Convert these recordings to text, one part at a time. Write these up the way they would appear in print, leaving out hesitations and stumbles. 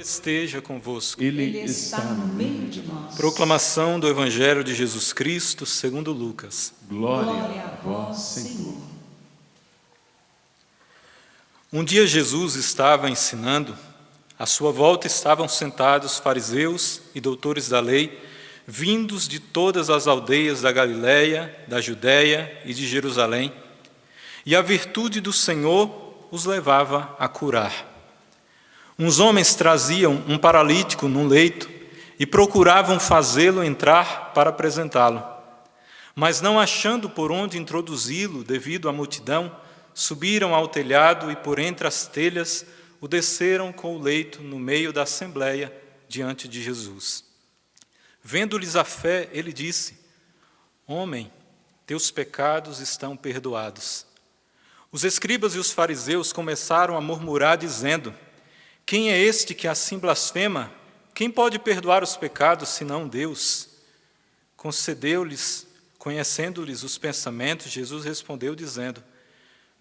esteja convosco. Ele está no meio de nós. Proclamação do Evangelho de Jesus Cristo segundo Lucas. Glória a vós, Senhor. Um dia Jesus estava ensinando, à sua volta estavam sentados fariseus e doutores da lei, vindos de todas as aldeias da Galiléia, da Judéia e de Jerusalém, e a virtude do Senhor os levava a curar. Uns homens traziam um paralítico num leito e procuravam fazê-lo entrar para apresentá-lo. Mas não achando por onde introduzi-lo devido à multidão, subiram ao telhado e por entre as telhas o desceram com o leito no meio da assembleia diante de Jesus. Vendo-lhes a fé, ele disse: Homem, teus pecados estão perdoados. Os escribas e os fariseus começaram a murmurar, dizendo: Quem é este que assim blasfema? Quem pode perdoar os pecados, senão Deus? Concedeu-lhes, conhecendo-lhes os pensamentos, Jesus respondeu, dizendo: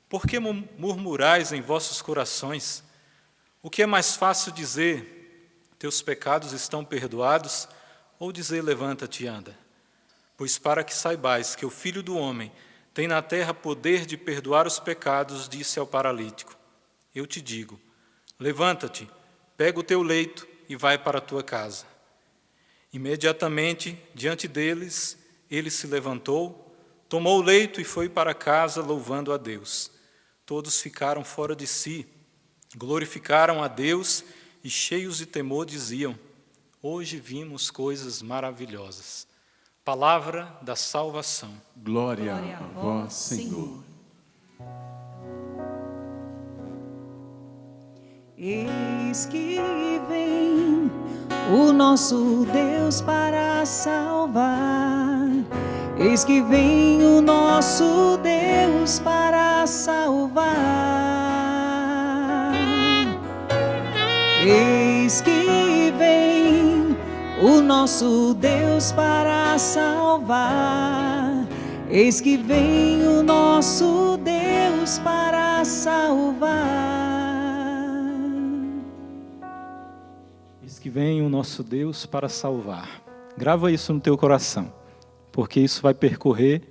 Por que murmurais em vossos corações? O que é mais fácil dizer: Teus pecados estão perdoados, ou dizer: Levanta-te e anda? Pois para que saibais que o Filho do Homem tem na terra poder de perdoar os pecados, disse ao paralítico: Eu te digo, levanta-te, pega o teu leito e vai para a tua casa. Imediatamente, diante deles, ele se levantou, tomou o leito e foi para casa, louvando a Deus. Todos ficaram fora de si, glorificaram a Deus e, cheios de temor, diziam: Hoje vimos coisas maravilhosas. Palavra da salvação. Glória a vós, Senhor. Eis que vem o nosso Deus para salvar. Eis que vem o nosso Deus para salvar. Eis que vem o nosso Deus para salvar. Eis que vem o nosso Deus para salvar. Eis que vem o nosso Deus para salvar. Grava isso no teu coração, porque isso vai percorrer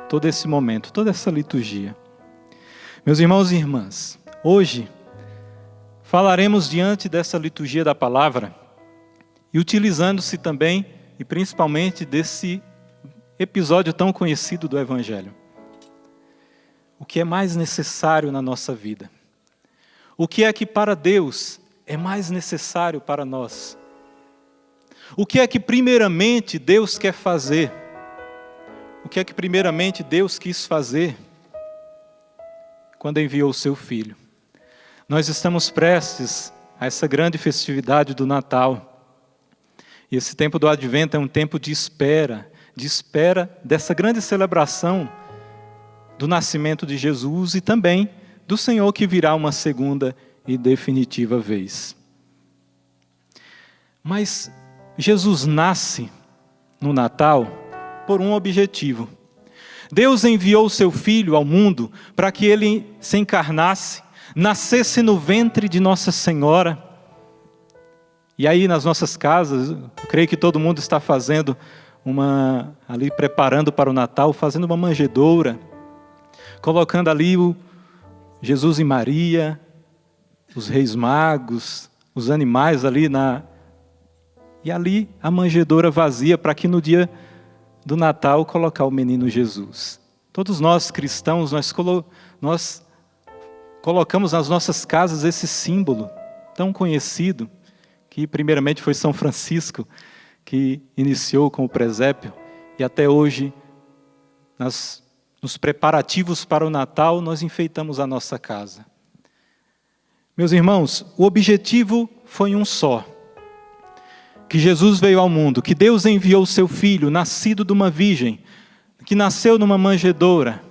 todo esse momento, toda essa liturgia. Meus irmãos e irmãs, hoje falaremos diante dessa liturgia da palavra e utilizando-se também e principalmente desse episódio tão conhecido do Evangelho. O que é mais necessário na nossa vida? O que é que para Deus é mais necessário para nós? O que é que primeiramente Deus quer fazer? O que é que primeiramente Deus quis fazer quando enviou o seu Filho? Nós estamos prestes a essa grande festividade do Natal. E esse tempo do Advento é um tempo de espera dessa grande celebração do nascimento de Jesus e também do Senhor que virá uma segunda e definitiva vez. Mas Jesus nasce no Natal por um objetivo. Deus enviou o seu Filho ao mundo para que ele se encarnasse, nascesse no ventre de Nossa Senhora. E aí nas nossas casas, eu creio que todo mundo está fazendo ali preparando para o Natal, fazendo uma manjedoura, colocando ali o Jesus e Maria, os reis magos, os animais ali e ali a manjedoura vazia para que no dia do Natal colocar o menino Jesus. Todos nós cristãos, nós colocamos nas nossas casas esse símbolo tão conhecido, que primeiramente foi São Francisco, que iniciou com o presépio, e até hoje, nos preparativos para o Natal, nós enfeitamos a nossa casa. Meus irmãos, o objetivo foi um só, que Jesus veio ao mundo, que Deus enviou o seu Filho, nascido de uma virgem, que nasceu numa manjedoura.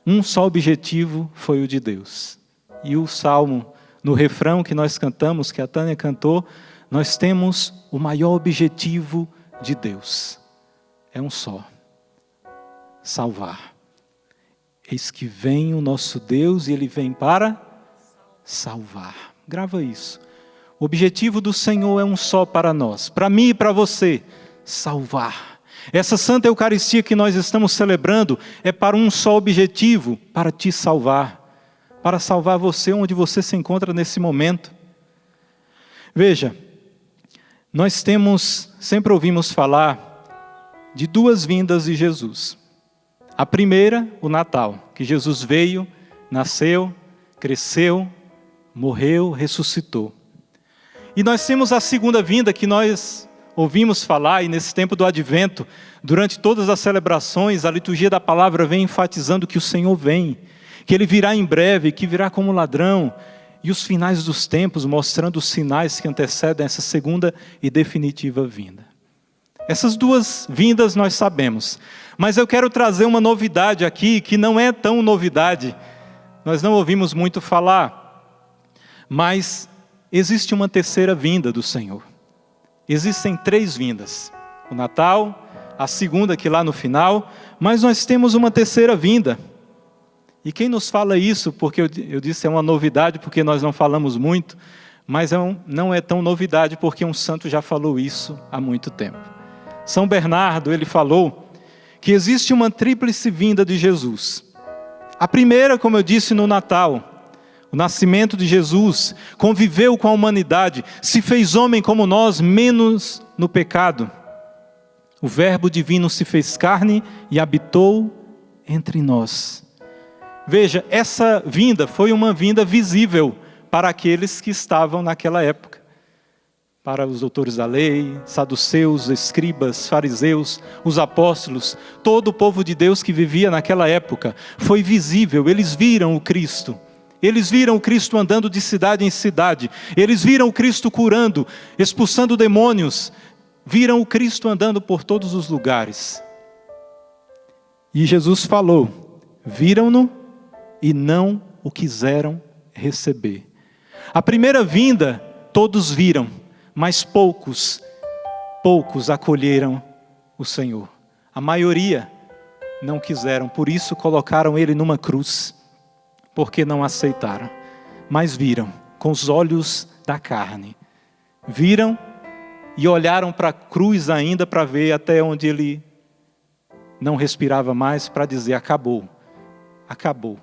Um só objetivo foi o de Deus. E o salmo, no refrão que nós cantamos, que a Tânia cantou, nós temos o maior objetivo de Deus. É um só: salvar. Eis que vem o nosso Deus e Ele vem para salvar. Grava isso. O objetivo do Senhor é um só para nós, para mim e para você: salvar. Essa Santa Eucaristia que nós estamos celebrando é para um só objetivo: para te salvar. Para salvar você onde você se encontra nesse momento. Veja, nós sempre ouvimos falar de duas vindas de Jesus. A primeira, o Natal, que Jesus veio, nasceu, cresceu, morreu, ressuscitou. E nós temos a segunda vinda que nós ouvimos falar, e nesse tempo do Advento, durante todas as celebrações, a liturgia da palavra vem enfatizando que o Senhor vem, que Ele virá em breve, que virá como ladrão, e os finais dos tempos mostrando os sinais que antecedem essa segunda e definitiva vinda. Essas duas vindas nós sabemos, mas eu quero trazer uma novidade aqui, que não é tão novidade, nós não ouvimos muito falar, mas existe uma terceira vinda do Senhor. Existem 3 vindas: o Natal, a segunda que lá no final, mas nós temos uma terceira vinda. E quem nos fala isso, porque eu disse é uma novidade, porque nós não falamos muito, mas não é tão novidade, porque um santo já falou isso há muito tempo. São Bernardo, ele falou que existe uma tríplice vinda de Jesus. A primeira, como eu disse, no Natal. O nascimento de Jesus, conviveu com a humanidade, se fez homem como nós, menos no pecado. O Verbo divino se fez carne e habitou entre nós. Veja, essa vinda foi uma vinda visível para aqueles que estavam naquela época. Para os doutores da lei, saduceus, escribas, fariseus, os apóstolos, todo o povo de Deus que vivia naquela época. Foi visível, eles viram o Cristo. Eles viram o Cristo andando de cidade em cidade. Eles viram o Cristo curando, expulsando demônios. Viram o Cristo andando por todos os lugares. E Jesus falou: viram-no e não o quiseram receber. A primeira vinda, todos viram, mas poucos acolheram o Senhor. A maioria não quiseram, por isso colocaram Ele numa cruz. Porque não aceitaram, mas viram com os olhos da carne. Viram e olharam para a cruz ainda para ver até onde Ele não respirava mais, para dizer: acabou, acabou.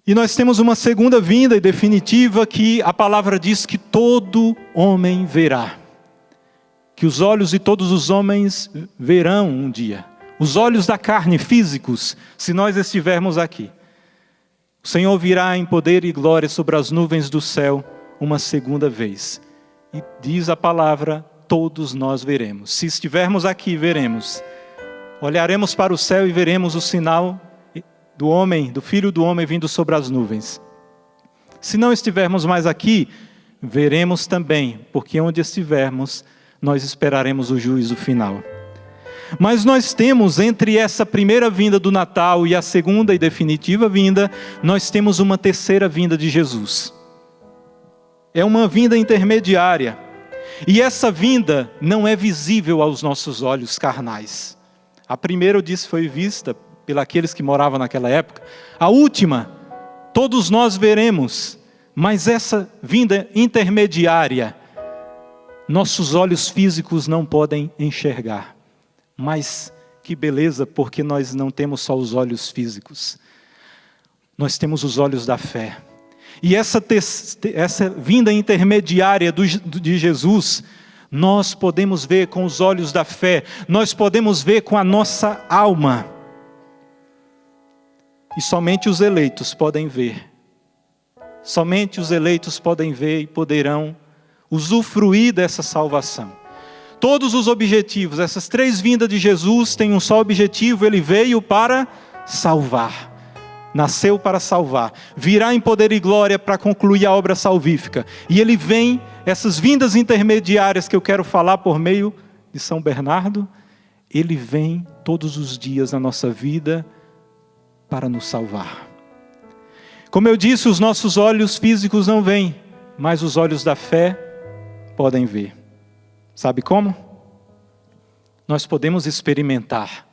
E nós temos uma segunda vinda e definitiva que a palavra diz que todo homem verá. Que os olhos de todos os homens verão um dia. Os olhos da carne, físicos, se nós estivermos aqui. O Senhor virá em poder e glória sobre as nuvens do céu uma segunda vez. E diz a palavra: todos nós veremos. Se estivermos aqui, veremos. Olharemos para o céu e veremos o sinal do homem, do Filho do Homem vindo sobre as nuvens. Se não estivermos mais aqui, veremos também, porque onde estivermos, nós esperaremos o juízo final. Mas nós temos, entre essa primeira vinda do Natal e a segunda e definitiva vinda, nós temos uma terceira vinda de Jesus. É uma vinda intermediária. E essa vinda não é visível aos nossos olhos carnais. A primeira, eu disse, foi vista pelos aqueles que moravam naquela época. A última, todos nós veremos. Mas essa vinda intermediária, nossos olhos físicos não podem enxergar. Mas que beleza, porque nós não temos só os olhos físicos. Nós temos os olhos da fé. E essa vinda intermediária de Jesus, nós podemos ver com os olhos da fé. Nós podemos ver com a nossa alma. E somente os eleitos podem ver. Somente os eleitos podem ver e poderão usufruir dessa salvação. Todos os objetivos, essas 3 vindas de Jesus têm um só objetivo: Ele veio para salvar. Nasceu para salvar. Virá em poder e glória para concluir a obra salvífica. E Ele vem, essas vindas intermediárias que eu quero falar por meio de São Bernardo, Ele vem todos os dias na nossa vida para nos salvar. Como eu disse, os nossos olhos físicos não veem, mas os olhos da fé podem ver. Sabe como? Nós podemos experimentar.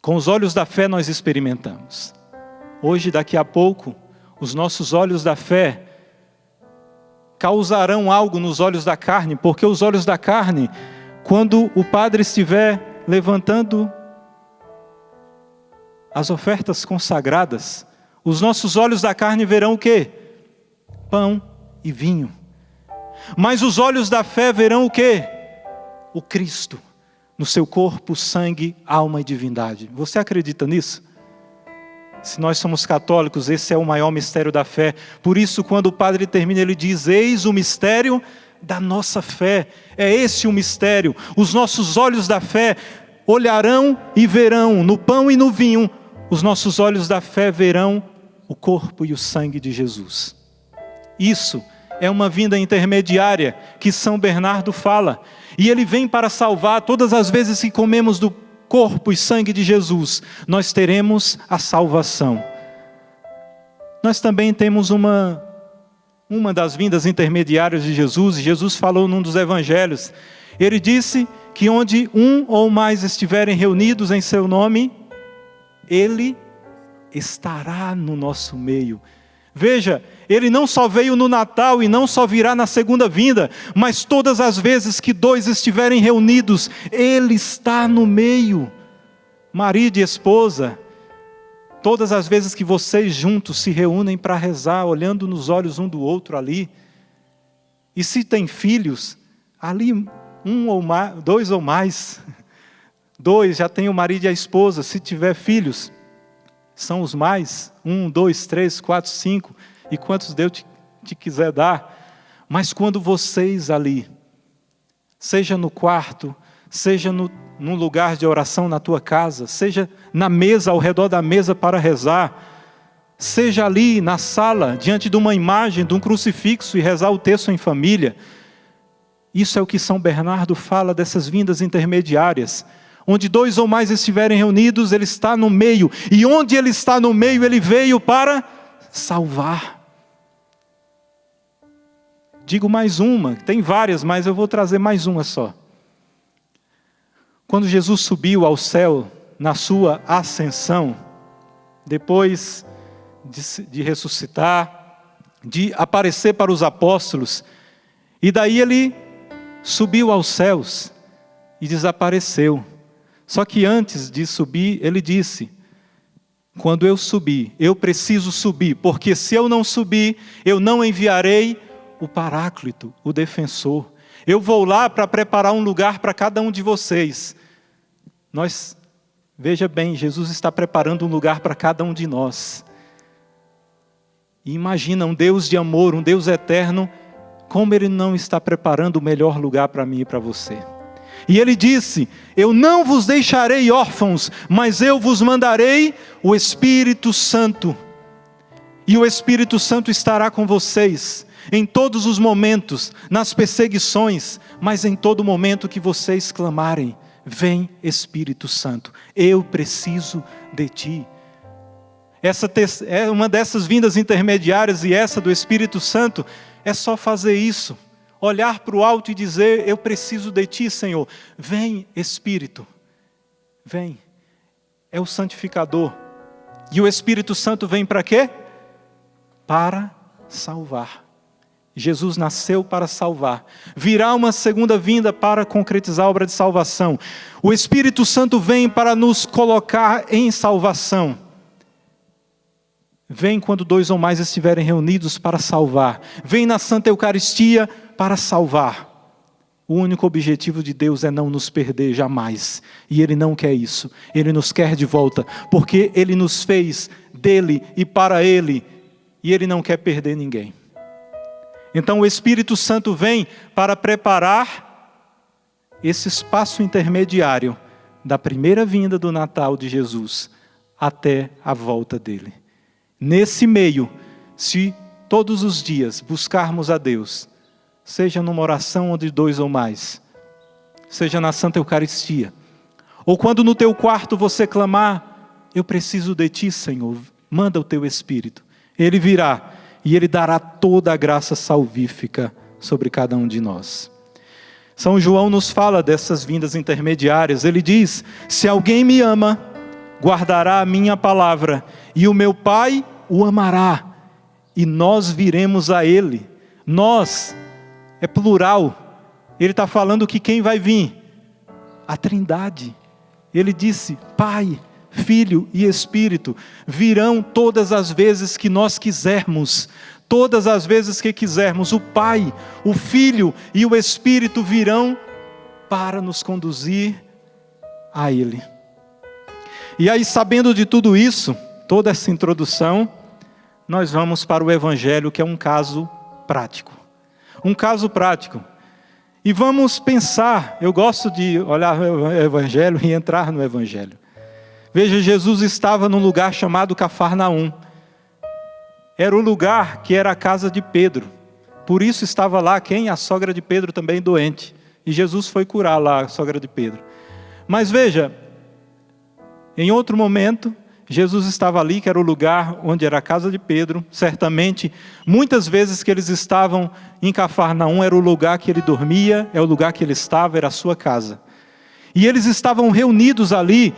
Com os olhos da fé nós experimentamos. Hoje, daqui a pouco, os nossos olhos da fé, causarão algo nos olhos da carne, porque os olhos da carne, quando o padre estiver levantando as ofertas consagradas, os nossos olhos da carne verão o quê? Pão e vinho. Mas os olhos da fé verão o quê? O Cristo, no seu corpo, sangue, alma e divindade. Você acredita nisso? Se nós somos católicos, esse é o maior mistério da fé. Por isso, quando o padre termina, ele diz: eis o mistério da nossa fé. É esse o mistério. Os nossos olhos da fé olharão e verão no pão e no vinho. Os nossos olhos da fé verão o corpo e o sangue de Jesus. Isso é uma vinda intermediária que São Bernardo fala. E ele vem para salvar. Todas as vezes que comemos do corpo e sangue de Jesus, nós teremos a salvação. Nós também temos uma das vindas intermediárias de Jesus. Jesus falou num dos evangelhos. Ele disse que onde um ou mais estiverem reunidos em seu nome, Ele estará no nosso meio. Veja, Ele não só veio no Natal e não só virá na segunda vinda, mas todas as vezes que dois estiverem reunidos, Ele está no meio. Marido e esposa, todas as vezes que vocês juntos se reúnem para rezar, olhando nos olhos um do outro ali, e se tem filhos, ali um ou mais, dois ou mais, dois, já tem o marido e a esposa. Se tiver filhos, são os mais, 1, 2, 3, 4, 5, e quantos Deus te quiser dar. Mas quando vocês ali, seja no quarto, seja num lugar de oração na tua casa, seja na mesa, ao redor da mesa para rezar, seja ali na sala, diante de uma imagem, de um crucifixo e rezar o texto em família. Isso é o que São Bernardo fala dessas vindas intermediárias. Onde dois ou mais estiverem reunidos, Ele está no meio. E onde Ele está no meio, Ele veio para salvar. Digo mais uma, tem várias, mas eu vou trazer mais uma só. Quando Jesus subiu ao céu, na sua ascensão, depois de ressuscitar, de aparecer para os apóstolos, e daí Ele subiu aos céus e desapareceu. Só que antes de subir, Ele disse: quando eu subir, eu preciso subir, porque se eu não subir, eu não enviarei o Paráclito, o defensor. Eu vou lá para preparar um lugar para cada um de vocês. Veja bem, Jesus está preparando um lugar para cada um de nós. E imagina, um Deus de amor, um Deus eterno, como Ele não está preparando o melhor lugar para mim e para você. E Ele disse: eu não vos deixarei órfãos, mas eu vos mandarei o Espírito Santo. E o Espírito Santo estará com vocês, em todos os momentos, nas perseguições, mas em todo momento que vocês clamarem: vem Espírito Santo, eu preciso de ti. Essa é uma dessas vindas intermediárias, e essa do Espírito Santo, é só fazer isso. Olhar para o alto e dizer: eu preciso de ti, Senhor. Vem, Espírito, vem. É o santificador. E o Espírito Santo vem para quê? Para salvar. Jesus nasceu para salvar. Virá uma segunda vinda para concretizar a obra de salvação. O Espírito Santo vem para nos colocar em salvação. Vem quando dois ou mais estiverem reunidos para salvar. Vem na Santa Eucaristia para salvar. O único objetivo de Deus é não nos perder jamais. E Ele não quer isso. Ele nos quer de volta, porque Ele nos fez dele e para Ele. E Ele não quer perder ninguém. Então o Espírito Santo vem para preparar esse espaço intermediário da primeira vinda do Natal de Jesus até a volta dele. Nesse meio, se todos os dias buscarmos a Deus, seja numa oração onde dois ou mais, seja na Santa Eucaristia, ou quando no teu quarto você clamar: eu preciso de ti, Senhor, manda o teu Espírito. Ele virá e Ele dará toda a graça salvífica sobre cada um de nós. São João nos fala dessas vindas intermediárias. Ele diz: se alguém me ama, guardará a minha palavra, e o meu Pai o amará, e nós viremos a Ele. Nós, é plural. Ele está falando que quem vai vir? A Trindade. Ele disse, Pai, Filho e Espírito virão todas as vezes que nós quisermos. Todas as vezes que quisermos, o Pai, o Filho e o Espírito virão para nos conduzir a Ele. E aí, sabendo de tudo isso, toda essa introdução, nós vamos para o Evangelho, que é um caso prático. Um caso prático. E vamos pensar, eu gosto de olhar o Evangelho e entrar no Evangelho. Veja, Jesus estava num lugar chamado Cafarnaum. Era o lugar que era a casa de Pedro. Por isso estava lá quem? A sogra de Pedro também doente. E Jesus foi curar lá a sogra de Pedro. Mas veja, em outro momento, Jesus estava ali, que era o lugar onde era a casa de Pedro. Certamente, muitas vezes que eles estavam em Cafarnaum, era o lugar que ele dormia, é o lugar que ele estava, era a sua casa. E eles estavam reunidos ali,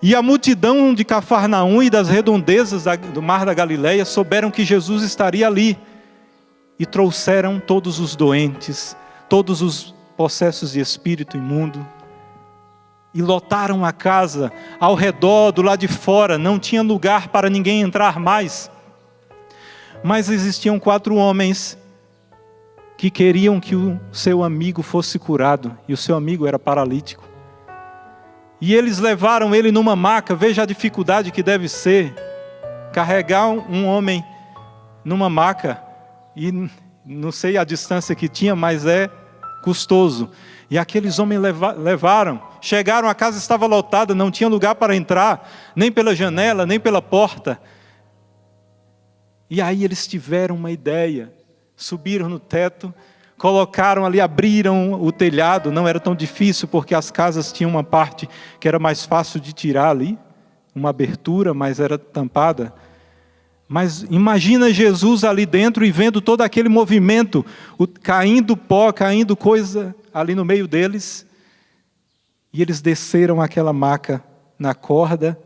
e a multidão de Cafarnaum e das redondezas do mar da Galileia souberam que Jesus estaria ali. E trouxeram todos os doentes, todos os possessos de espírito imundo, e lotaram a casa ao redor, do lado de fora, não tinha lugar para ninguém entrar mais. Mas existiam 4 homens que queriam que o seu amigo fosse curado, e o seu amigo era paralítico. E eles levaram ele numa maca. Veja a dificuldade que deve ser carregar um homem numa maca, e não sei a distância que tinha, mas é custoso. E aqueles homens levaram, chegaram, a casa estava lotada, não tinha lugar para entrar, nem pela janela, nem pela porta. E aí eles tiveram uma ideia, subiram no teto, colocaram ali, abriram o telhado. Não era tão difícil, porque as casas tinham uma parte que era mais fácil de tirar ali, uma abertura, mas era tampada. Mas imagina Jesus ali dentro e vendo todo aquele movimento, caindo pó, caindo coisa ali no meio deles. E eles desceram aquela maca na corda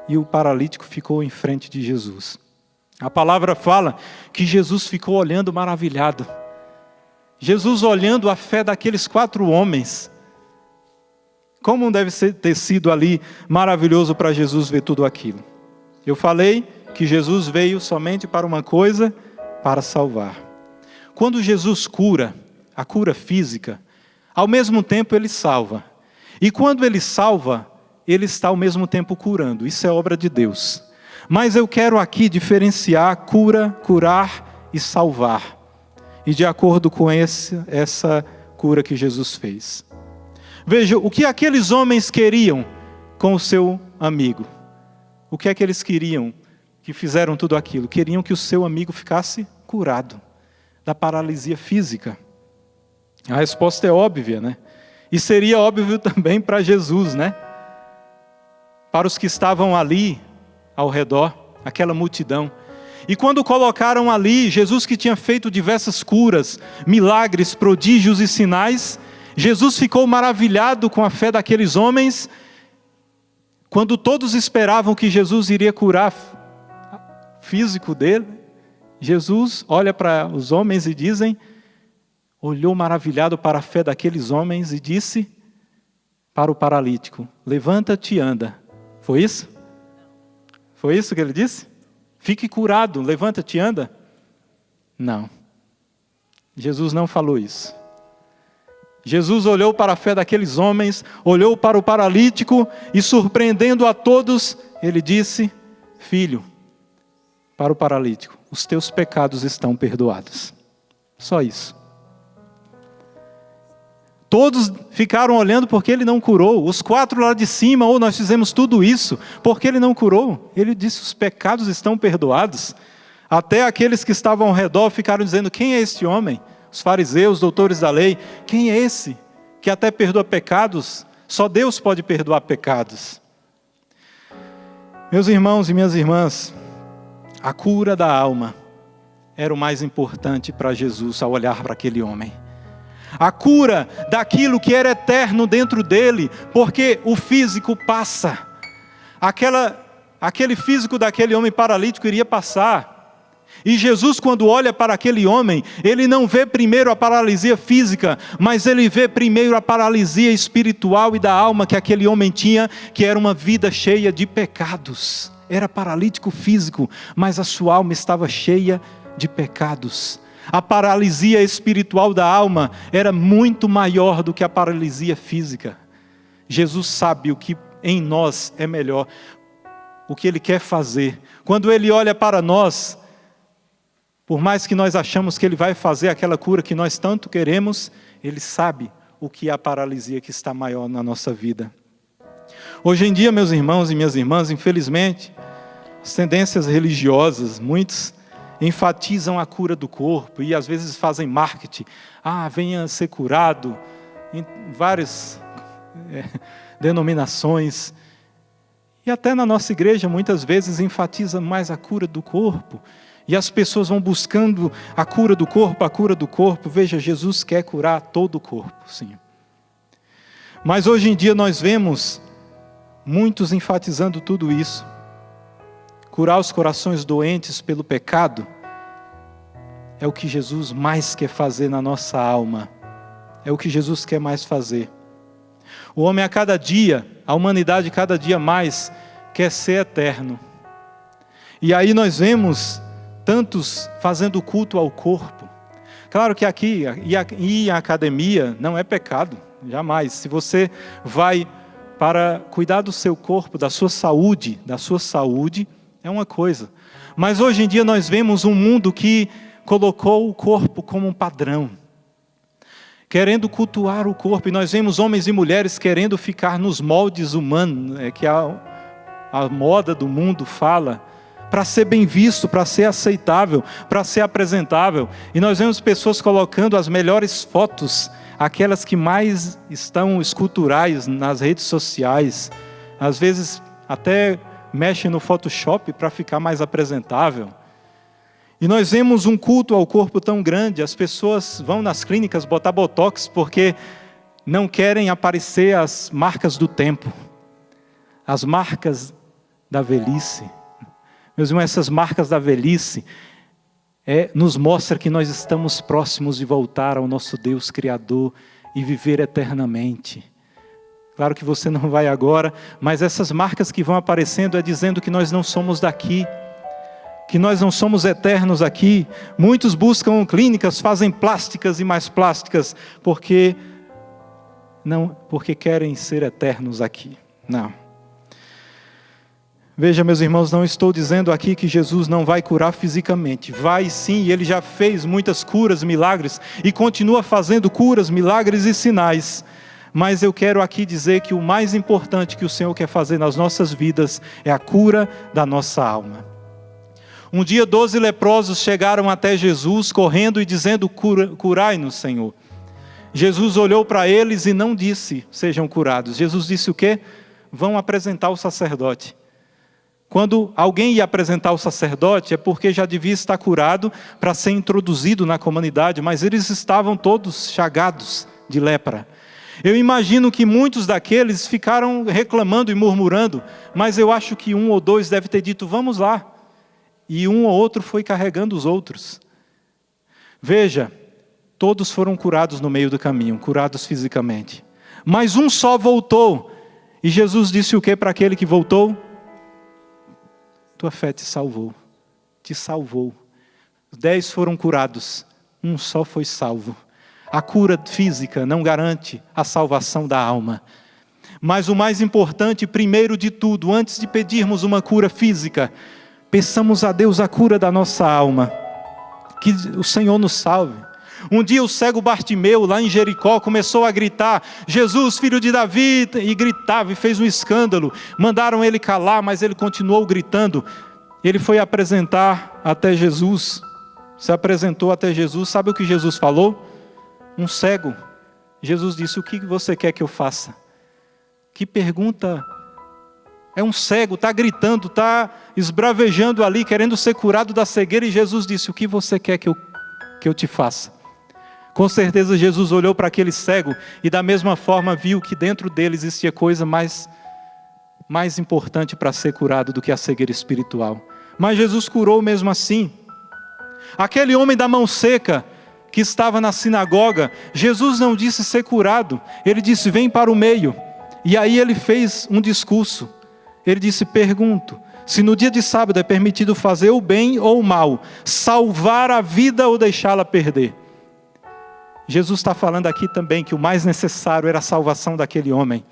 e o paralítico ficou em frente de Jesus. A palavra fala que Jesus ficou olhando maravilhado. Jesus olhando a fé daqueles 4 homens. Como deve ter sido ali maravilhoso para Jesus ver tudo aquilo. Eu falei que Jesus veio somente para uma coisa, para salvar. Quando Jesus cura, a cura física, ao mesmo tempo ele salva. E quando ele salva, ele está ao mesmo tempo curando. Isso é obra de Deus. Mas eu quero aqui diferenciar cura, curar e salvar. E de acordo com essa cura que Jesus fez. Veja, o que aqueles homens queriam com o seu amigo? O que é que eles queriam? Que fizeram tudo aquilo? Queriam que o seu amigo ficasse curado da paralisia física. A resposta é óbvia, né? E seria óbvio também para Jesus, né? Para os que estavam ali ao redor, aquela multidão. E quando colocaram ali, Jesus que tinha feito diversas curas, milagres, prodígios e sinais, Jesus ficou maravilhado com a fé daqueles homens. Quando todos esperavam que Jesus iria curar físico dele, Jesus olha para os homens e olhou maravilhado para a fé daqueles homens e disse para o paralítico: levanta-te e anda. Foi isso? Foi isso que ele disse? Fique curado, levanta-te e anda? Não. Jesus não falou isso. Jesus olhou para a fé daqueles homens, olhou para o paralítico e, surpreendendo a todos, ele disse: filho, para o paralítico, os teus pecados estão perdoados. Só isso. Todos ficaram olhando porque ele não curou. Os 4 lá de cima, nós fizemos tudo isso porque ele não curou. Ele disse: os pecados estão perdoados. Até aqueles que estavam ao redor ficaram dizendo: quem é este homem? Os fariseus, doutores da lei, quem é esse que até perdoa pecados? Só Deus pode perdoar pecados. Meus irmãos e minhas irmãs, a cura da alma era o mais importante para Jesus ao olhar para aquele homem. A cura daquilo que era eterno dentro dele, porque o físico passa. Aquele físico daquele homem paralítico iria passar. E Jesus, quando olha para aquele homem, ele não vê primeiro a paralisia física, mas ele vê primeiro a paralisia espiritual e da alma que aquele homem tinha, que era uma vida cheia de pecados. Era paralítico físico, mas a sua alma estava cheia de pecados. A paralisia espiritual da alma era muito maior do que a paralisia física. Jesus sabe o que em nós é melhor, o que Ele quer fazer. Quando Ele olha para nós, por mais que nós achamos que Ele vai fazer aquela cura que nós tanto queremos, Ele sabe o que é a paralisia que está maior na nossa vida. Hoje em dia, meus irmãos e minhas irmãs, infelizmente, as tendências religiosas, muitos enfatizam a cura do corpo e às vezes fazem marketing. Venha ser curado, em várias denominações. E até na nossa igreja, muitas vezes, enfatiza mais a cura do corpo. E as pessoas vão buscando a cura do corpo, a cura do corpo. Veja, Jesus quer curar todo o corpo, sim. Mas hoje em dia nós vemos muitos enfatizando tudo isso. Curar os corações doentes pelo pecado é o que Jesus mais quer fazer na nossa alma. É o que Jesus quer mais fazer. O homem a cada dia, a humanidade cada dia mais quer ser eterno. E aí nós vemos tantos fazendo culto ao corpo. Claro que aqui, ir à academia não é pecado, jamais. Se você vai para cuidar do seu corpo, da sua saúde, é uma coisa. Mas hoje em dia nós vemos um mundo que colocou o corpo como um padrão, querendo cultuar o corpo. E nós vemos homens e mulheres querendo ficar nos moldes humanos, que a moda do mundo fala, para ser bem visto, para ser aceitável, para ser apresentável. E nós vemos pessoas colocando as melhores fotos, aquelas que mais estão esculturais nas redes sociais, às vezes até mexem no Photoshop para ficar mais apresentável. E nós vemos um culto ao corpo tão grande, as pessoas vão nas clínicas botar botox porque não querem aparecer as marcas do tempo, as marcas da velhice. Meus irmãos, essas marcas da velhice nos mostra que nós estamos próximos de voltar ao nosso Deus Criador e viver eternamente. Claro que você não vai agora, mas essas marcas que vão aparecendo dizendo que nós não somos daqui, que nós não somos eternos aqui. Muitos buscam clínicas, fazem plásticas e mais plásticas, porque querem ser eternos aqui. Não. Veja, meus irmãos, não estou dizendo aqui que Jesus não vai curar fisicamente. Vai sim, Ele já fez muitas curas, milagres, e continua fazendo curas, milagres e sinais. Mas eu quero aqui dizer que o mais importante que o Senhor quer fazer nas nossas vidas é a cura da nossa alma. Um dia 12 leprosos chegaram até Jesus, correndo e dizendo: curai-nos, Senhor. Jesus olhou para eles e não disse: sejam curados. Jesus disse o quê? Vão apresentar o sacerdote. Quando alguém ia apresentar o sacerdote, é porque já devia estar curado para ser introduzido na comunidade, mas eles estavam todos chagados de lepra. Eu imagino que muitos daqueles ficaram reclamando e murmurando, mas eu acho que um ou dois deve ter dito: vamos lá. E um ou outro foi carregando os outros. Veja, todos foram curados no meio do caminho, curados fisicamente. Mas um só voltou. E Jesus disse o que para aquele que voltou? Tua fé te salvou. Te salvou. 10 foram curados, um só foi salvo. A cura física não garante a salvação da alma. Mas o mais importante, primeiro de tudo, antes de pedirmos uma cura física, peçamos a Deus a cura da nossa alma. Que o Senhor nos salve. Um dia o cego Bartimeu, lá em Jericó, começou a gritar: Jesus, filho de Davi, e gritava e fez um escândalo. Mandaram ele calar, mas ele continuou gritando. Ele foi apresentar até Jesus, se apresentou até Jesus. Sabe o que Jesus falou? Um cego. Jesus disse: o que você quer que eu faça? Que pergunta! É um cego, está gritando, está esbravejando ali, querendo ser curado da cegueira, e Jesus disse: o que você quer que eu te faça? Com certeza Jesus olhou para aquele cego e da mesma forma viu que dentro dele existia coisa mais importante para ser curado do que a cegueira espiritual. Mas Jesus curou mesmo assim. Aquele homem da mão seca, que estava na sinagoga, Jesus não disse ser curado, ele disse: vem para o meio. E aí ele fez um discurso. Ele disse: pergunto, se no dia de sábado é permitido fazer o bem ou o mal, salvar a vida ou deixá-la perder? Jesus está falando aqui também que o mais necessário era a salvação daquele homem.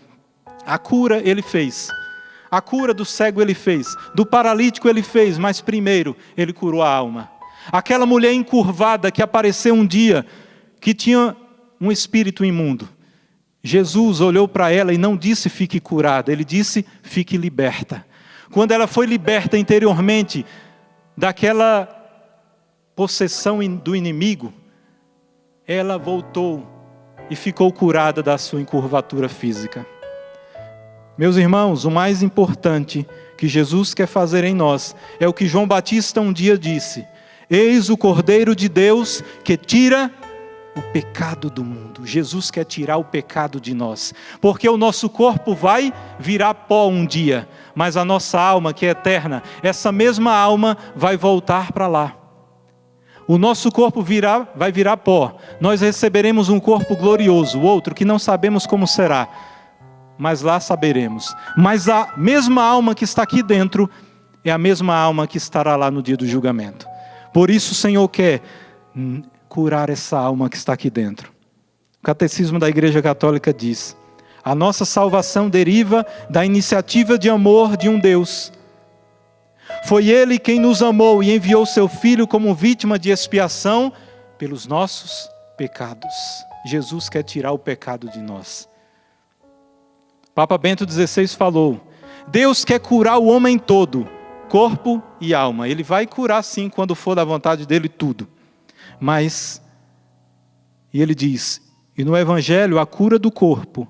A cura ele fez. A cura do cego ele fez. Do paralítico ele fez, mas primeiro ele curou a alma. Aquela mulher encurvada que apareceu um dia, que tinha um espírito imundo. Jesus olhou para ela e não disse fique curada, ele disse fique liberta. Quando ela foi liberta interiormente daquela possessão do inimigo, ela voltou e ficou curada da sua encurvatura física. Meus irmãos, o mais importante que Jesus quer fazer em nós é o que João Batista um dia disse: eis o Cordeiro de Deus que tira o pecado do mundo. Jesus quer tirar o pecado de nós, porque o nosso corpo vai virar pó um dia, mas a nossa alma, que é eterna, essa mesma alma vai voltar para lá. O nosso corpo vai virar pó, nós receberemos um corpo glorioso, outro que não sabemos como será, mas lá saberemos. Mas a mesma alma que está aqui dentro é a mesma alma que estará lá no dia do julgamento. Por isso o Senhor quer curar essa alma que está aqui dentro. O Catecismo da Igreja Católica diz: a nossa salvação deriva da iniciativa de amor de um Deus. Foi Ele quem nos amou e enviou seu Filho como vítima de expiação pelos nossos pecados. Jesus quer tirar o pecado de nós. Papa Bento XVI falou: Deus quer curar o homem todo, corpo e alma. Ele vai curar sim, quando for da vontade dele, tudo. Mas, e ele diz, e no Evangelho a cura do corpo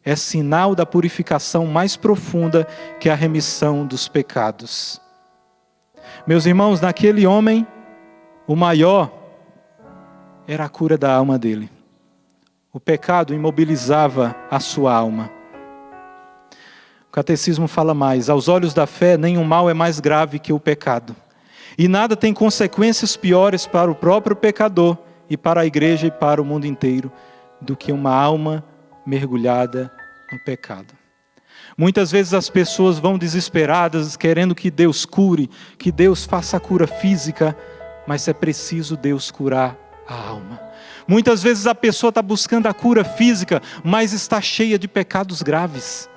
é sinal da purificação mais profunda, que é a remissão dos pecados. Meus irmãos, naquele homem, o maior era a cura da alma dele. O pecado imobilizava a sua alma. O Catecismo fala mais: aos olhos da fé, nenhum mal é mais grave que o pecado. E nada tem consequências piores para o próprio pecador, e para a igreja e para o mundo inteiro, do que uma alma mergulhada no pecado. Muitas vezes as pessoas vão desesperadas, querendo que Deus cure, que Deus faça a cura física, mas é preciso Deus curar a alma. Muitas vezes a pessoa está buscando a cura física, mas está cheia de pecados graves.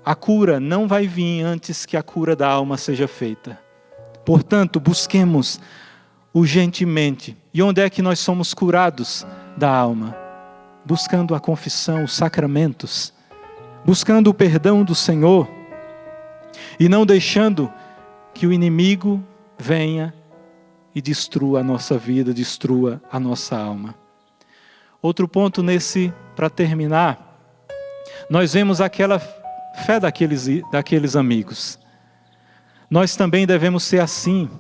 A cura não vai vir antes que a cura da alma seja feita. Portanto, busquemos urgentemente. E onde é que nós somos curados da alma? Buscando a confissão, os sacramentos, buscando o perdão do Senhor, e não deixando que o inimigo venha e destrua a nossa vida, destrua a nossa alma. Outro ponto para terminar, nós vemos aquela fé daqueles amigos. Nós também devemos ser assim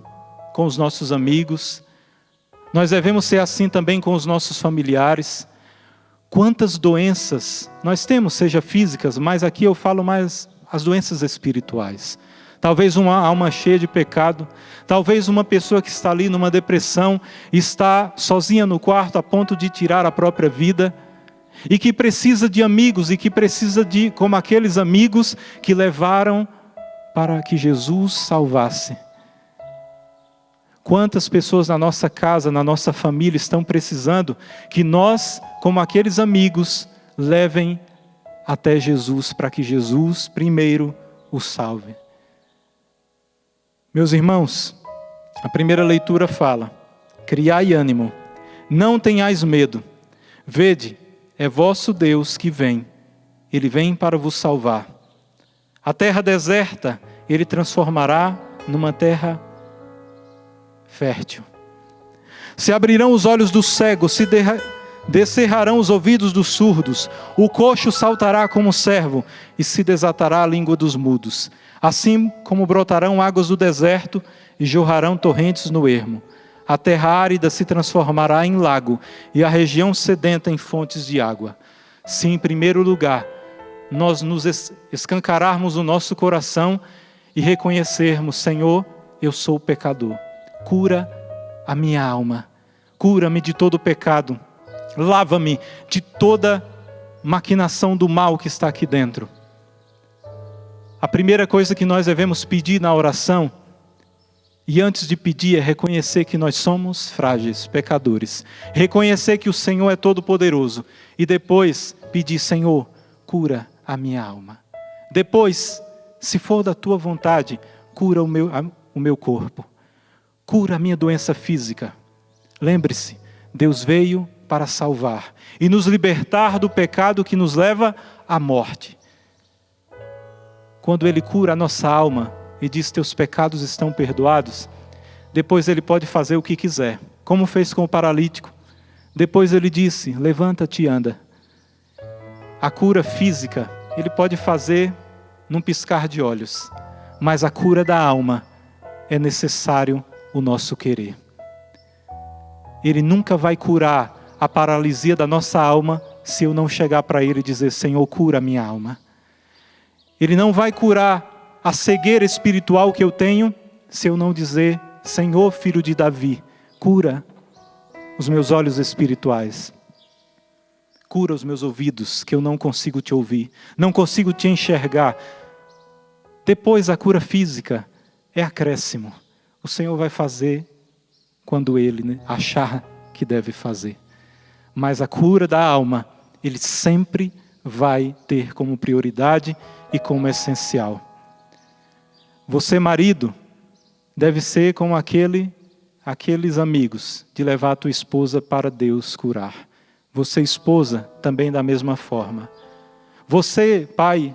com os nossos amigos, nós devemos ser assim também com os nossos familiares. Quantas doenças nós temos, seja físicas, mas aqui eu falo mais as doenças espirituais. Talvez uma alma cheia de pecado, talvez uma pessoa que está ali numa depressão, está sozinha no quarto a ponto de tirar a própria vida, e que precisa de amigos, e que precisa de, como aqueles amigos que levaram para que Jesus salvasse. Quantas pessoas na nossa casa, na nossa família estão precisando que nós, como aqueles amigos, levem até Jesus, para que Jesus primeiro os salve. Meus irmãos, a primeira leitura fala: criai ânimo, não tenhais medo, vede, é vosso Deus que vem, Ele vem para vos salvar. A terra deserta, Ele transformará numa terra fértil. Se abrirão os olhos dos cegos, se descerrarão os ouvidos dos surdos, o coxo saltará como servo, e se desatará a língua dos mudos. Assim como brotarão águas do deserto, e jorrarão torrentes no ermo. A terra árida se transformará em lago, e a região sedenta em fontes de água. Se em primeiro lugar nós nos escancararmos o nosso coração e reconhecermos: Senhor, eu sou pecador, cura a minha alma. Cura-me de todo pecado. Lava-me de toda maquinação do mal que está aqui dentro. A primeira coisa que nós devemos pedir na oração, e antes de pedir, é reconhecer que nós somos frágeis, pecadores. Reconhecer que o Senhor é todo-poderoso. E depois pedir: Senhor, cura a minha alma. Depois, se for da tua vontade, cura o meu corpo. Cura a minha doença física. Lembre-se, Deus veio para salvar e nos libertar do pecado que nos leva à morte. Quando Ele cura a nossa alma e diz: teus pecados estão perdoados, depois Ele pode fazer o que quiser, como fez com o paralítico. Depois Ele disse: levanta-te e anda. A cura física Ele pode fazer num piscar de olhos, mas a cura da alma é necessário o nosso querer. Ele nunca vai curar a paralisia da nossa alma se eu não chegar para Ele e dizer: Senhor, cura a minha alma. Ele não vai curar a cegueira espiritual que eu tenho se eu não dizer: Senhor, filho de Davi, cura os meus olhos espirituais. Cura os meus ouvidos, que eu não consigo te ouvir, não consigo te enxergar. Depois a cura física é acréscimo. O Senhor vai fazer quando Ele achar que deve fazer. Mas a cura da alma, Ele sempre vai ter como prioridade e como essencial. Você, marido, deve ser como aqueles amigos de levar a tua esposa para Deus curar. Você, esposa, também da mesma forma. Você, pai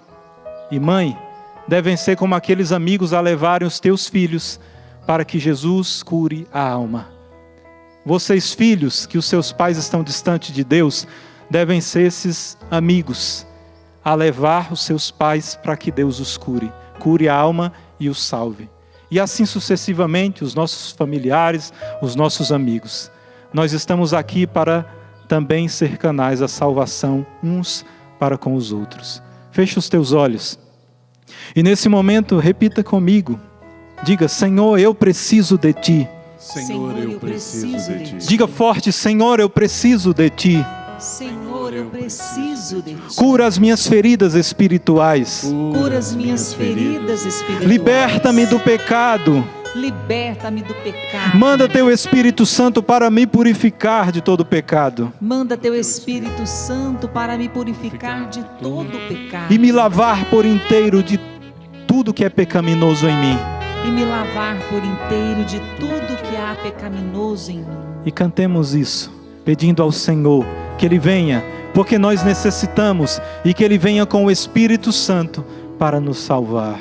e mãe, devem ser como aqueles amigos a levarem os teus filhos para que Jesus cure a alma. Vocês, filhos, que os seus pais estão distantes de Deus, devem ser esses amigos a levar os seus pais para que Deus os cure. Cure a alma e os salve. E assim sucessivamente, os nossos familiares, os nossos amigos. Nós estamos aqui para também ser canais da salvação uns para com os outros. Feche os teus olhos. E nesse momento, repita comigo. Diga: Senhor, eu preciso de Ti. Senhor, eu preciso de Ti. Diga forte: Senhor, eu preciso de Ti. Senhor, eu preciso de Ti. Cura as minhas feridas espirituais. Cura as minhas feridas espirituais. Liberta-me do pecado. Liberta-me do pecado. Manda Teu Espírito Santo para me purificar de todo pecado. Manda Teu Espírito Santo para me purificar de todo pecado. E me lavar por inteiro de tudo que é pecaminoso em mim. E me lavar por inteiro de tudo que há pecaminoso em mim. E cantemos isso, pedindo ao Senhor que Ele venha, porque nós necessitamos, e que Ele venha com o Espírito Santo para nos salvar.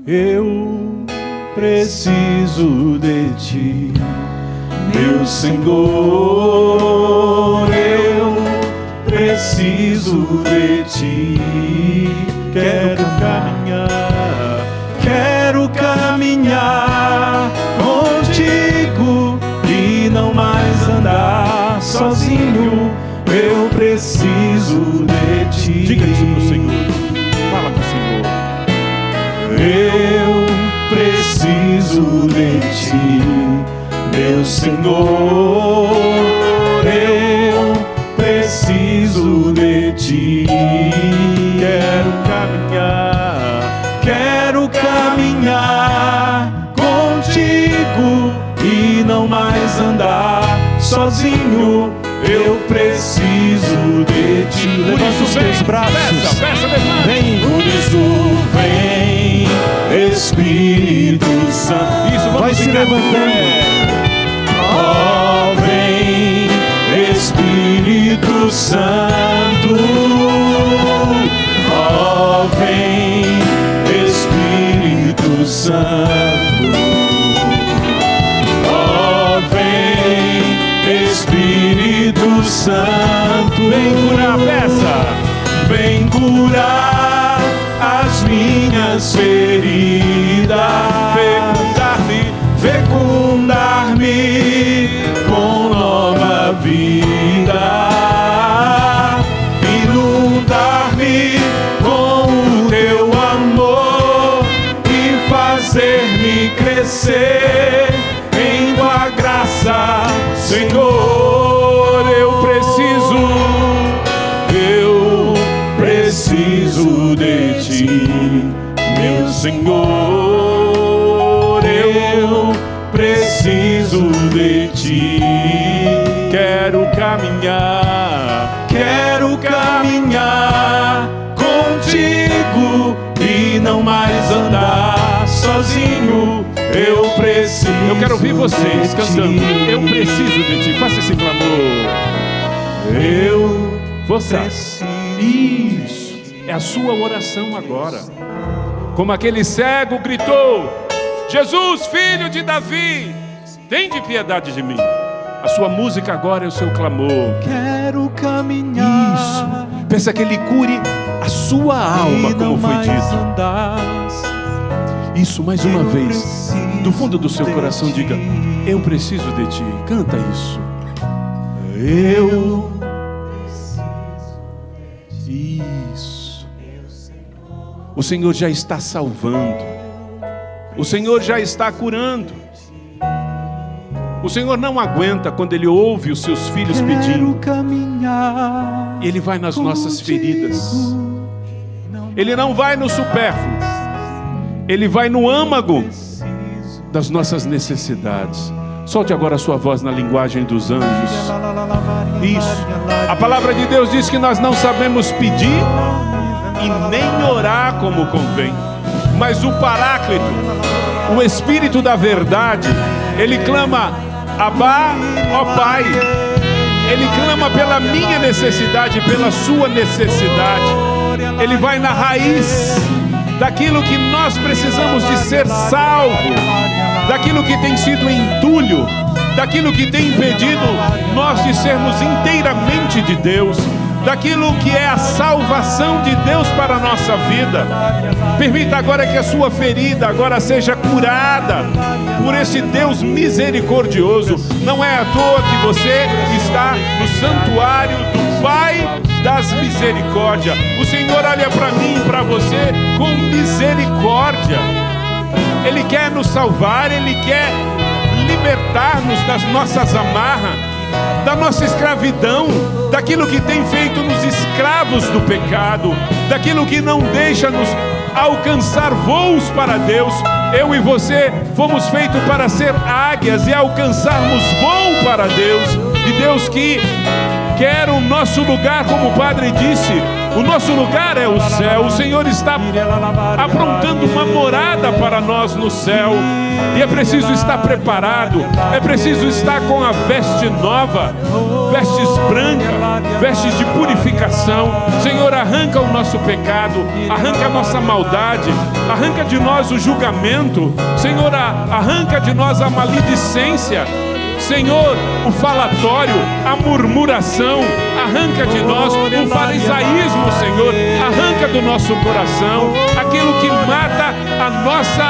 Eu preciso de Ti, meu Senhor. Eu preciso de Ti. Quero caminhar contigo e não mais andar sozinho. Eu preciso de Ti. Diga isso pro Senhor. Fala pro Senhor. Eu preciso de Ti, meu Senhor. Eu preciso de Ti. Quero caminhar contigo e não mais andar sozinho. Eu preciso de Ti. Levanta os teus braços. Peça, demais. Vem. Por isso vem, Espírito Santo. Isso, vamos Vai se ficar de levantando. pé. Oh, vem, Espírito Santo. Oh, vem, Espírito Santo. Oh, vem, Espírito Santo. Vem curar a peça. Vem curar as minhas feridas, fecundar-me com nova vida, inundar-me com o Teu amor e fazer-me crescer em Tua graça graça, Senhor, eu preciso de Ti, meu Senhor, eu preciso de Ti. Quero caminhar contigo e não mais andar sozinho. Eu preciso. Eu quero ouvir vocês cantando. Eu preciso de Ti. Faça esse clamor. Você. Isso. É a sua oração agora. Como aquele cego gritou: Jesus, filho de Davi, tende piedade de mim. A sua música agora é o seu clamor. Quero caminhar. Isso. Peça que Ele cure a sua alma, como foi dito. Isso, mais uma vez. Do fundo do seu coração, diga: eu preciso de Ti. Canta isso. Eu Isso. O Senhor já está salvando. O Senhor já está curando. O Senhor não aguenta quando Ele ouve os seus filhos pedindo. Ele vai nas nossas feridas. Ele não vai no supérfluo. Ele vai no âmago das nossas necessidades. Solte agora a sua voz na linguagem dos anjos. Isso. A palavra de Deus diz que nós não sabemos pedir e nem orar como convém. Mas o Paráclito, o Espírito da verdade, Ele clama: Abá, ó Pai. Ele clama pela minha necessidade, pela sua necessidade. Ele vai na raiz daquilo que nós precisamos de ser salvo, daquilo que tem sido entulho, daquilo que tem impedido nós de sermos inteiramente de Deus, daquilo que é a salvação de Deus para a nossa vida. Permita agora que a sua ferida agora seja curada por esse Deus misericordioso. Não é à toa que você está no santuário do Pai das misericórdias. O Senhor olha para mim e para você com misericórdia. Ele quer nos salvar, Ele quer libertar-nos das nossas amarras, da nossa escravidão, daquilo que tem feito nos escravos do pecado, daquilo que não deixa nos alcançar voos para Deus. Eu e você fomos feitos para ser águias e alcançarmos voo para Deus. E Deus que quer o nosso lugar, como o Padre disse, o nosso lugar é o céu. O Senhor está aprontando uma morada para nós no céu. E é preciso estar preparado, é preciso estar com a veste nova, vestes brancas, vestes de purificação. Senhor, arranca o nosso pecado, arranca a nossa maldade, arranca de nós o julgamento. Senhor, arranca de nós a maledicência. Senhor, o falatório, a murmuração, arranca de nós o farisaísmo, Senhor, arranca do nosso coração aquilo que mata a nossa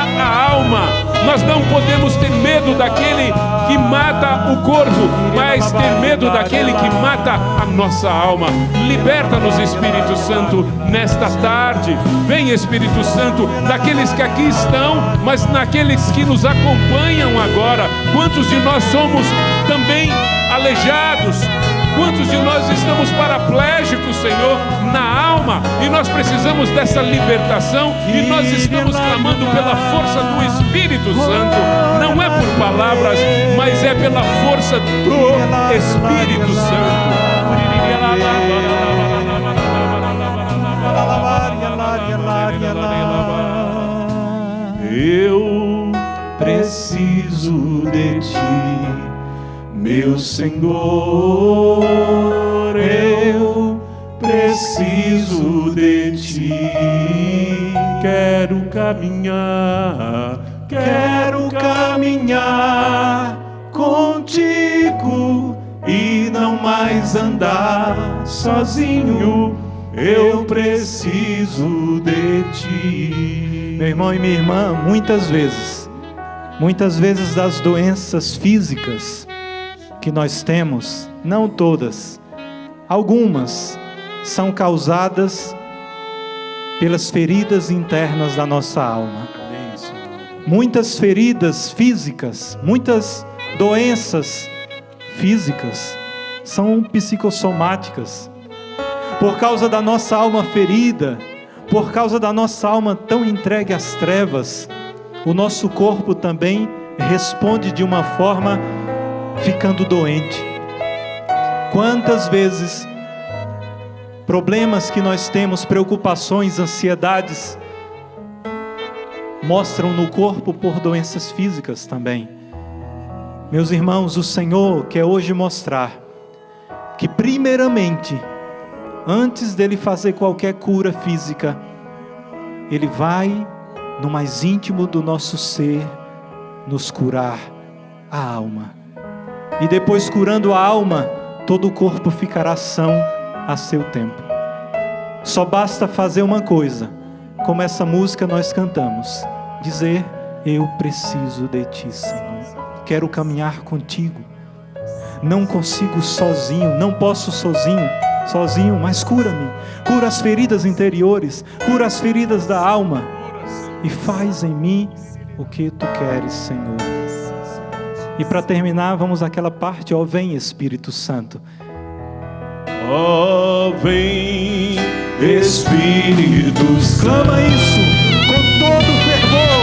alma. Nós não podemos ter medo daquele que mata o corpo, mas ter medo daquele que mata a nossa alma. Liberta-nos, Espírito Santo, nesta tarde. Vem, Espírito Santo, daqueles que aqui estão, mas naqueles que nos acompanham agora. Quantos de nós somos também aleijados? Quantos de nós estamos paraplégicos, Senhor, na alma, e nós precisamos dessa libertação, e nós estamos clamando pela força do Espírito Santo. Não é por palavras, mas é pela força do Espírito Santo. Eu preciso de Ti, meu Senhor, eu preciso de Ti. Quero caminhar contigo e não mais andar sozinho. Eu preciso de Ti. Meu irmão e minha irmã, muitas vezes das doenças físicas que nós temos, não todas, algumas são causadas pelas feridas internas da nossa alma. Muitas feridas físicas, muitas doenças físicas, são psicossomáticas. Por causa da nossa alma ferida, por causa da nossa alma tão entregue às trevas, o nosso corpo também responde de uma forma ficando doente. Quantas vezes problemas que nós temos, preocupações, ansiedades, mostram no corpo por doenças físicas também. Meus irmãos, o Senhor quer hoje mostrar que primeiramente, antes dele fazer qualquer cura física, ele vai no mais íntimo do nosso ser nos curar a alma. E depois, curando a alma, todo o corpo ficará são a seu tempo. Só basta fazer uma coisa, como essa música nós cantamos, dizer: eu preciso de ti, Senhor. Quero caminhar contigo. Não consigo sozinho, não posso sozinho, mas cura-me. Cura as feridas interiores, cura as feridas da alma e faz em mim o que tu queres, Senhor. E para terminar, vamos àquela parte: ó, vem Espírito Santo. Ó, vem Espírito Santo. Clama isso com todo fervor.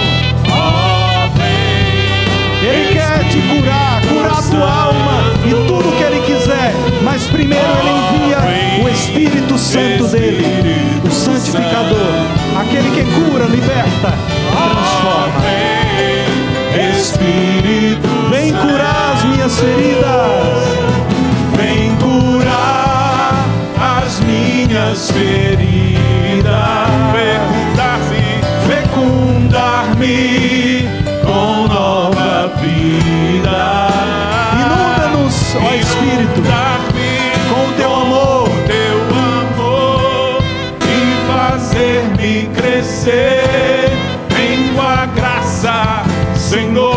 Ó, vem. Ele quer te curar a tua alma e tudo que Ele quiser. Mas primeiro Ele envia o Espírito Santo dEle, o santificador, aquele que cura, liberta, transforma. Espírito, vem curar as minhas feridas. Vem curar as minhas feridas. Fecundar-me com nova vida. Inunda-nos, ó Espírito, com o teu amor, e fazer-me crescer em tua graça, Senhor.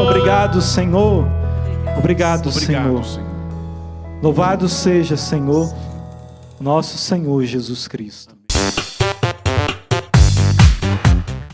Obrigado, Senhor. Obrigado, Senhor. Louvado seja, Senhor, nosso Senhor Jesus Cristo.